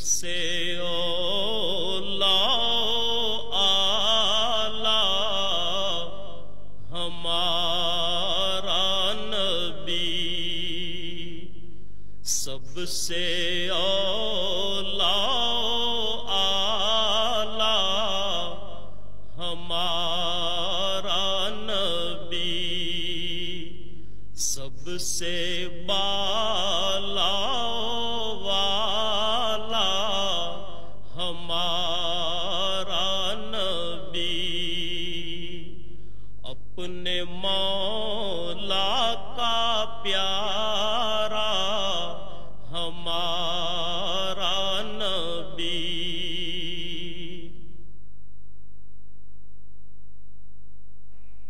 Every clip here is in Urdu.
سے اولا آلہ ہمارا نبی، سب سے اولا آلہ ہمارا نبی، سب سے بالا والا ہمارا نبی، اپنے مولا کا پیارا ہمارا نبی۔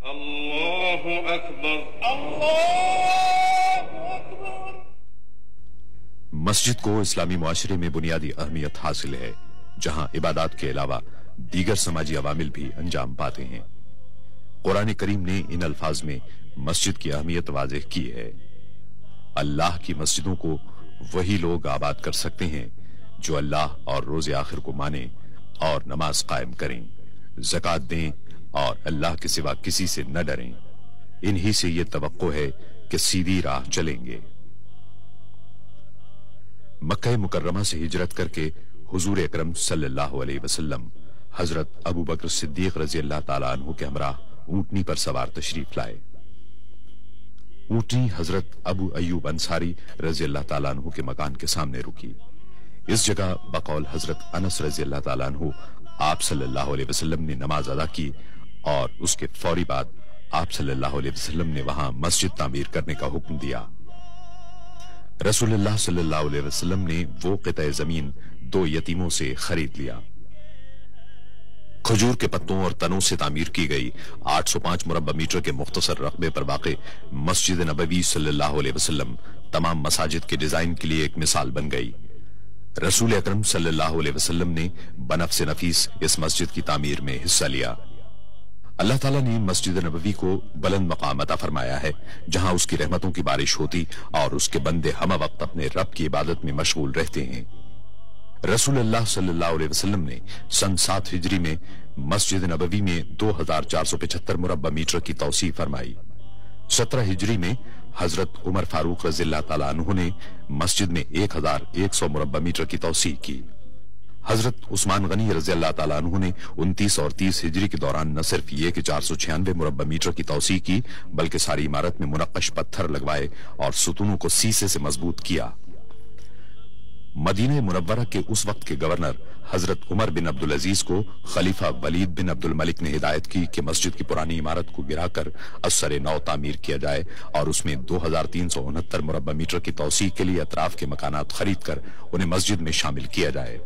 اللہ اکبر، اللہ اکبر۔ مسجد کو اسلامی معاشرے میں بنیادی اہمیت حاصل ہے، جہاں عبادات کے علاوہ دیگر سماجی عوامل بھی انجام پاتے ہیں۔ قرآن کریم نے ان الفاظ میں مسجد کی اہمیت واضح کی ہے۔ اللہ کی مسجدوں کو وہی لوگ آباد کر سکتے ہیں جو اللہ اور روز آخر کو مانیں اور نماز قائم کریں، زکوٰۃ دیں اور اللہ کے سوا کسی سے نہ ڈریں۔ انہی سے یہ توقع ہے کہ سیدھی راہ چلیں گے۔ مکہ مکرمہ سے ہجرت کر کے حضور اکرم صلی اللہ علیہ وسلم حضرت ابو بکر صدیق رضی اللہ تعالیٰ عنہ کے ہمراہ اونٹنی پر سوار تشریف لائے۔ اونٹنی حضرت ابو ایوب انصاری رضی اللہ تعالیٰ عنہ کے مکان کے سامنے رکی۔ اس جگہ بقول حضرت انس رضی اللہ تعالیٰ عنہ آپ صلی اللہ علیہ وسلم نے نماز ادا کی، اور اس کے فوری بعد آپ صلی اللہ علیہ وسلم نے وہاں مسجد تعمیر کرنے کا حکم دیا۔ رسول اللہ صلی اللہ علیہ وسلم نے وہ قطع زمین 2 یتیموں سے خرید لیا۔ کھجور کے پتوں اور تنوں سے تعمیر کی گئی 805 مربع میٹر کے مختصر رقبے پر واقع مسجد نبوی صلی اللہ علیہ وسلم تمام مساجد کے ڈیزائن کے لیے ایک مثال بن گئی۔ رسول اکرم صلی اللہ علیہ وسلم نے بنفس نفیس اس مسجد کی تعمیر میں حصہ لیا۔ اللہ تعالیٰ نے مسجد نبوی کو بلند مقام عطا فرمایا ہے، جہاں اس کی رحمتوں کی بارش ہوتی اور اس کے بندے ہمہ وقت اپنے رب کی عبادت میں مشغول رہتے ہیں۔ رسول اللہ صلی اللہ علیہ وسلم نے سن 7 ہجری میں مسجد نبوی میں 2475 مربع میٹر کی توسیع فرمائی۔ 17 ہجری میں حضرت عمر فاروق رضی اللہ تعالیٰ عنہ نے مسجد میں 1100 مربع میٹر کی توسیع کی۔ حضرت عثمان غنی رضی اللہ تعالیٰ عنہ نے 29 اور 30 ہجری کے دوران نہ صرف یہ کہ 496 مربع میٹر کی توسیع کی، بلکہ ساری عمارت میں منقش پتھر لگوائے اور ستونوں کو سیسے سے مضبوط کیا۔ مدینہ منورہ کے اس وقت کے گورنر حضرت عمر بن عبدالعزیز کو خلیفہ ولید بن عبد الملک نے ہدایت کی کہ مسجد کی پرانی عمارت کو گرا کر ازسر نو تعمیر کیا جائے اور اس میں 2369 مربع میٹر کی توسیع کے لیے اطراف کے مکانات خرید کر انہیں مسجد میں شامل کیا جائے۔